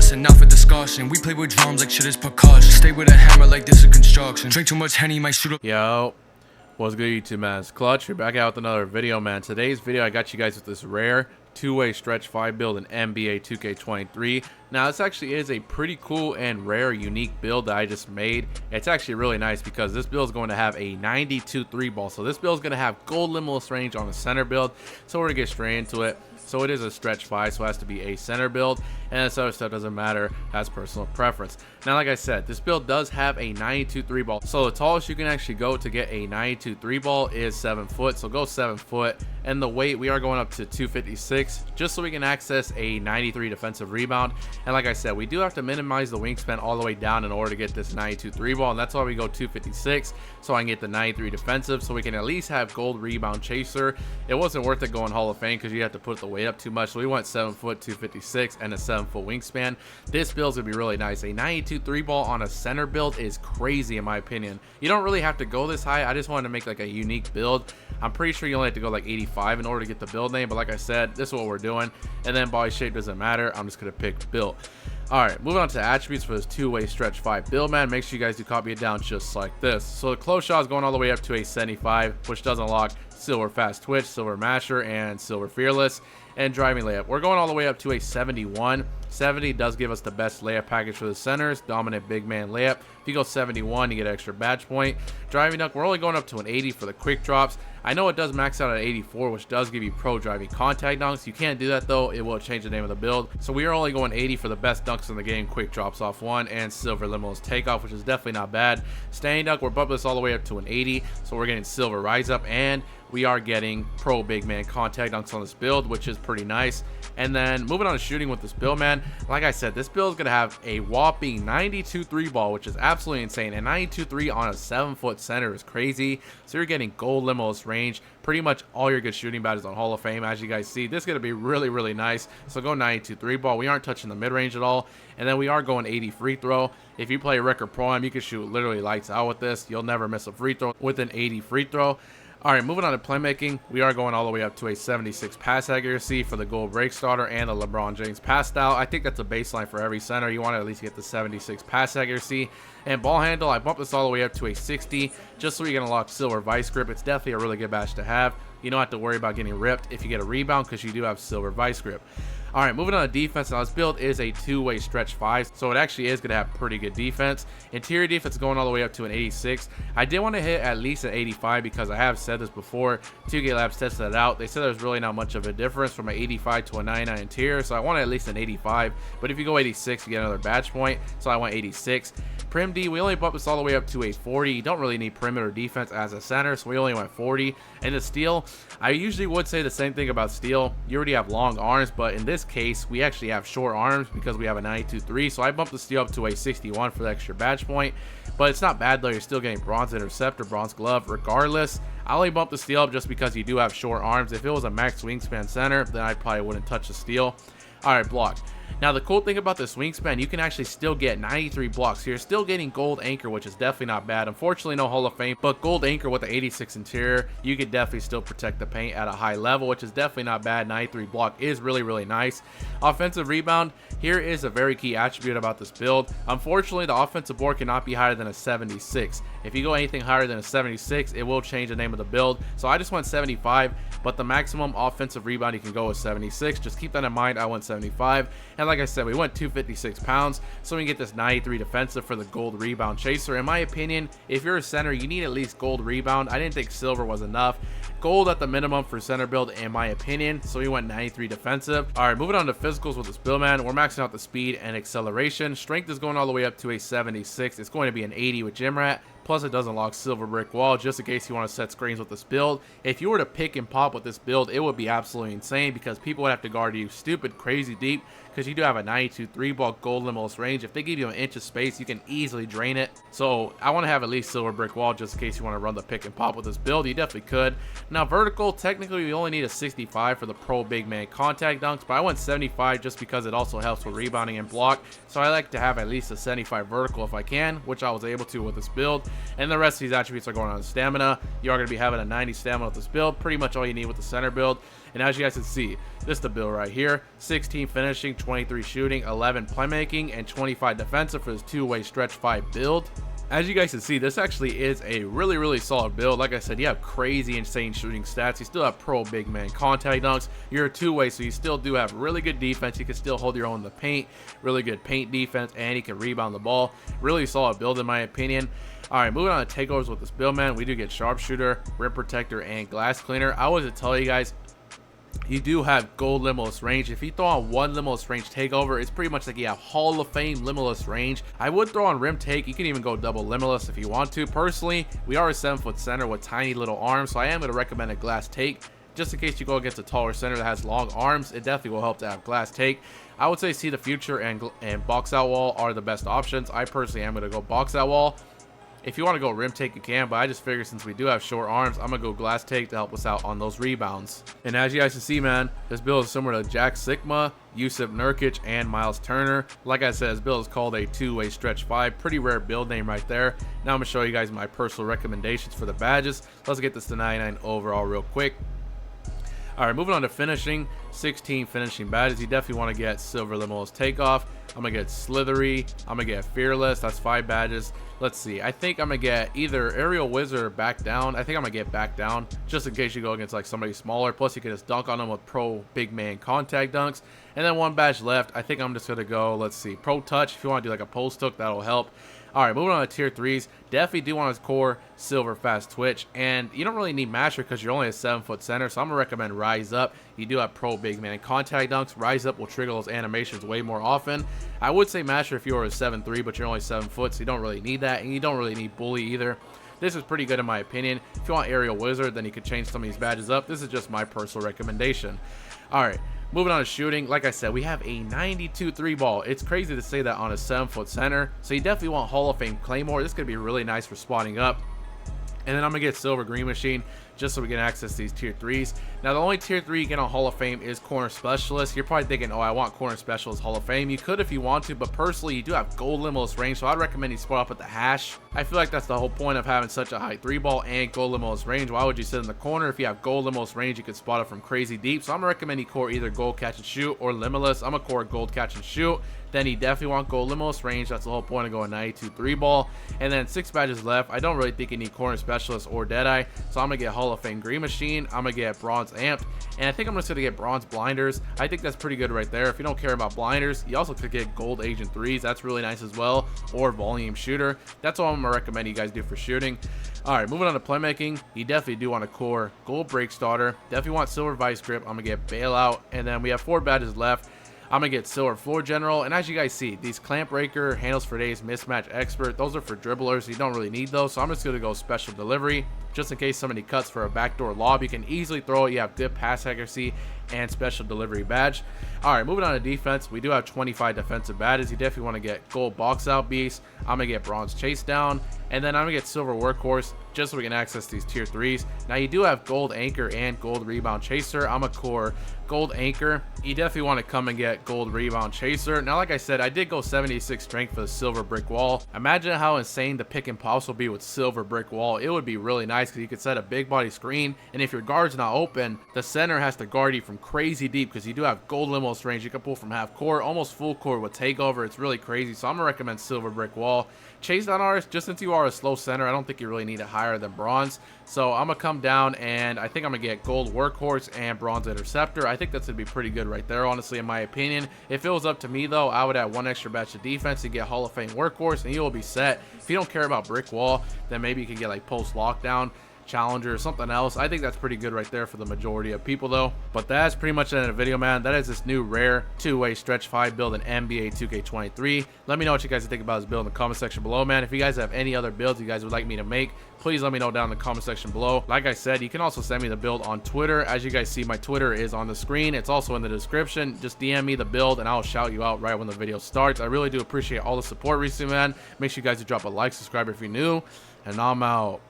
bussin', not for discussion. We play with drums like shit is percussion. Stay with a hammer like this is construction. Drink too much Henny, might shoot up. Yo, what's good YouTube, man? It's Clutch. We're back out with another video, man. Today's video, I got you guys with this rare two-way stretch 5 build in NBA 2K23. Now, this actually is a pretty cool and rare, unique build that I just made. It's actually really nice because this build is going to have a 92 3-ball. So this build is going to have gold limitless range on the center build. So we're going to get straight into it. So it is a stretch 5, so it has to be a center build, and this other stuff doesn't matter, that's personal preference. Now, like I said, this build does have a 92 3-ball. So the tallest you can actually go to get a 92 3-ball is 7 foot. So go 7 foot, and the weight, we are going up to 256, just so we can access a 93 defensive rebound. And like I said, we do have to minimize the wingspan all the way down in order to get this 92 3-ball, and that's why we go 256, so I can get the 93 defensive, so we can at least have gold rebound chaser. It wasn't worth it going Hall of Fame because you have to put the weight up too much, so we went 7 foot 256 and a 7 foot wingspan. This build's gonna be really nice. A 92 3-ball on a center build is crazy in my opinion. You don't really have to go this high. I just wanted to make like a unique build. I'm pretty sure you only have to go like 85 in order to get the build name, but like I said, this is what we're doing. And then body shape doesn't matter, I'm just gonna pick build. Alright, moving on to attributes for this two-way stretch 5 build, man. Make sure you guys do copy it down just like this. So the close shot is going all the way up to a 75, which does unlock silver fast twitch, silver masher, and silver fearless. And driving layup, we're going all the way up to a 71. 70 does give us the best layup package for the centers, dominant big man layup. If you go 71, you get an extra badge point. Driving dunk, we're only going up to an 80 for the quick drops. I know it does max out at 84, which does give you pro driving contact dunks. You can't do that though, it will change the name of the build. So we are only going 80 for the best dunks in the game, quick drops off 1, and silver limitless takeoff, which is definitely not bad. Standing dunk, we're bumping this all the way up to an 80, so we're getting silver rise up, and we are getting pro big man contact dunks on this build, which is pretty nice. And then moving on to shooting with this build, man, like I said, this build is going to have a whopping 92 3-ball, which is absolutely insane. And 92 3 on a 7 foot center is crazy. So you're getting gold limitless range. Pretty much all your good shooting badges on Hall of Fame, as you guys see. This is going to be really, really nice. So go 92 3-ball. We aren't touching the mid-range at all. And then we are going 80 free throw. If you play record pro-am, you can shoot literally lights out with this. You'll never miss a free throw with an 80 free throw. Alright, moving on to playmaking, we are going all the way up to a 76 pass accuracy for the gold break starter and the LeBron James pass style. I think that's a baseline for every center. You want to at least get the 76 pass accuracy. And ball handle, I bumped this all the way up to a 60 just so you can unlock silver vice grip. It's definitely a really good badge to have. You don't have to worry about getting ripped if you get a rebound because you do have silver vice grip. Alright, moving on to defense. Now this build is a two-way stretch 5, so it actually is going to have pretty good defense. Interior defense going all the way up to an 86. I did want to hit at least an 85 because I have said this before. 2K Labs tested that out. They said there's really not much of a difference from an 85 to a 99 interior, so I wanted at least an 85. But if you go 86, you get another badge point, so I went 86. Prim D, we only bumped this all the way up to a 40. You don't really need perimeter defense as a center, so we only went 40. And the steel, I usually would say the same thing about steel. You already have long arms, but in this case, we actually have short arms because we have a 92 3. So I bumped the steel up to a 61 for the extra badge point. But it's not bad though. You're still getting bronze interceptor, bronze glove regardless. I only bumped the steel up just because you do have short arms. If it was a max wingspan center, then I probably wouldn't touch the steel. Alright, block. Now the cool thing about this wingspan, you can actually still get 93 blocks. So you're still getting gold anchor, which is definitely not bad. Unfortunately, no Hall of Fame, but gold anchor with the 86 interior, you could definitely still protect the paint at a high level, which is definitely not bad. 93 block is really, really nice. Offensive rebound, here is a very key attribute about this build. Unfortunately, the offensive board cannot be higher than a 76. If you go anything higher than a 76, it will change the name of the build. So I just went 75, but the maximum offensive rebound you can go is 76. Just keep that in mind. I went 75. And like I said, we went 256 pounds, so we can get this 93 defensive for the gold rebound chaser. In my opinion, if you're a center, you need at least gold rebound. I didn't think silver was enough. Gold at the minimum for center build, in my opinion, so we went 93 defensive. All right, moving on to physicals with this build, man. We're maxing out the speed and acceleration. Strength is going all the way up to a 76. It's going to be an 80 with gym rat. Plus, it does unlock silver brick wall just in case you want to set screens with this build. If you were to pick and pop with this build, it would be absolutely insane because people would have to guard you stupid crazy deep because you do have a 92 3-ball gold limitless range. If they give you an inch of space, you can easily drain it. So I want to have at least silver brick wall just in case you want to run the pick and pop with this build. You definitely could. Now vertical, technically you only need a 65 for the pro big man contact dunks, but I went 75 just because it also helps with rebounding and block. So I like to have at least a 75 vertical if I can, which I was able to with this build. And the rest of these attributes are going on stamina. You are going to be having a 90 stamina with this build, pretty much all you need with the center build. And as you guys can see, this is the build right here: 16 finishing, 23 shooting, 11 playmaking, and 25 defensive for this two-way stretch 5 build. As you guys can see, this actually is a really solid build. Like I said, you have crazy insane shooting stats, you still have pro big man contact dunks, you're a two-way, so you still do have really good defense, you can still hold your own in the paint, really good paint defense, and you can rebound the ball. Really solid build in my opinion. Alright, moving on to takeovers with this build, man. We do get sharpshooter, rim protector, and glass cleaner. I always tell you guys, you do have gold limitless range. If you throw on one limitless range takeover, it's pretty much like you have Hall of Fame limitless range. I would throw on rim take. You can even go double limitless if you want to. Personally, we are a 7-foot center with tiny little arms, so I am going to recommend a glass take. Just in case you go against a taller center that has long arms, it definitely will help to have glass take. I would say see the future and box out wall are the best options. I personally am going to go box out wall. If you want to go rim take, you can, but I just figured since we do have short arms, I'm going to go glass take to help us out on those rebounds. And as you guys can see, man, this build is similar to Jack Sigma, Yusuf Nurkic, and Miles Turner. Like I said, this build is called a two-way stretch 5. Pretty rare build name right there. Now I'm going to show you guys my personal recommendations for the badges. Let's get this to 99 overall real quick. Alright, moving on to finishing. 16 finishing badges. You definitely want to get Silver Limitless Takeoff. I'm going to get Slithery. I'm going to get Fearless. That's 5 badges. Let's see. I think I'm going to get either Aerial Wizard or Back Down. I think I'm going to get Back Down just in case you go against like somebody smaller. Plus, you can just dunk on them with Pro Big Man Contact Dunks. And then one badge left. I think I'm just going to go, let's see, Pro Touch. If you want to do like a post hook, that'll help. Alright, moving on to tier 3s. Definitely do want to core Silver Fast Twitch. And you don't really need Master because you're only a 7-foot center. So I'm going to recommend Rise Up. You do have Pro Big Man Contact Dunks. Rise Up will trigger those animations way more often. I would say Master if you were a 7'3", but you're only 7 foot, so you don't really need that. And you don't really need Bully either. This is pretty good in my opinion. If you want Aerial Wizard, then you could change some of these badges up. This is just my personal recommendation. Alright. Moving on to shooting, like I said, we have a 92 3-ball. It's crazy to say that on a 7-foot center. So you definitely want Hall of Fame Claymore. This is going to be really nice for spotting up. And then I'm going to get Silver Green Machine just so we can access these tier 3s. Now, the only tier 3 you get on Hall of Fame is Corner Specialist. You're probably thinking, oh, I want Corner Specialist Hall of Fame. You could if you want to, but personally, you do have gold limitless range, so I'd recommend you spot up with the hash. I feel like that's the whole point of having such a high 3-ball and gold limitless range. Why would you sit in the corner? If you have gold limitless range, you could spot it from crazy deep. So I'm going to recommend you core either gold catch and shoot or limitless. I'm going to core gold catch and shoot. Then you definitely want gold limitless range. That's the whole point of going 92 3-ball. And then 6 badges left. I don't really think you need Corner Specialist or Deadeye. So I'm going to get Hall of Fame Green Machine. I'm going to get Bronze Amped. And I think I'm just going to get Bronze Blinders. I think that's pretty good right there. If you don't care about blinders, you also could get Gold Agent 3s. That's really nice as well. Or Volume Shooter. That's all I'm going to recommend you guys do for shooting. Alright, moving on to playmaking. You definitely do want to core Gold Break Starter. Definitely want Silver Vice Grip. I'm going to get Bailout. And then we have 4 badges left. I'm going to get Silver Floor General, and as you guys see, these Clamp Breaker, Handles for Days, Mismatch Expert, those are for dribblers. You don't really need those, so I'm just going to go Special Delivery. Just in case somebody cuts for a backdoor lob, you can easily throw it. You have good pass accuracy and Special Delivery badge. Alright, moving on to defense, we do have 25 defensive badges. You definitely want to get Gold Box Out Beast. I'm going to get Bronze Chase Down, and then I'm going to get Silver Workhorse, just so we can access these tier 3s. Now, you do have Gold Anchor and Gold Rebound Chaser. I'm a core Gold Anchor. You definitely want to come and get Gold Rebound Chaser. Now, like I said, I did go 76 strength for the Silver Brick Wall. Imagine how insane the pick and pops will be with Silver Brick Wall. It would be really nice because you could set a big body screen, and if your guard's not open, the center has to guard you from crazy deep because you do have Gold Limitless range. You can pull from half court, almost full court with Takeover. It's really crazy, so I'm going to recommend Silver Brick Wall. Chase down ours, just since you are a slow center, I don't think you really need it higher than Bronze. So I'm going to come down, and I think I'm going to get Gold Workhorse and Bronze Interceptor. I think that's going to be pretty good right there, honestly, in my opinion. If it was up to me, though, I would add 1 extra batch of defense to get Hall of Fame Workhorse, and you will be set. If you don't care about Brick Wall, then maybe you can get like Post Lockdown, Challenger, or something else. I think that's pretty good right there for the majority of people, though. But that's pretty much the end of the video, man. That is this new rare 2-way stretch 5 build in NBA 2K23. Let me know what you guys think about this build in the comment section below, man. If you guys have any other builds you guys would like me to make, please let me know down in the comment section below. Like I said, you can also send me the build on Twitter. As you guys see, my Twitter is on the screen. It's also in the description. Just DM me the build and I'll shout you out right when the video starts. I really do appreciate all the support recently, man. Make sure you guys drop a like, subscribe if you're new, and I'm out.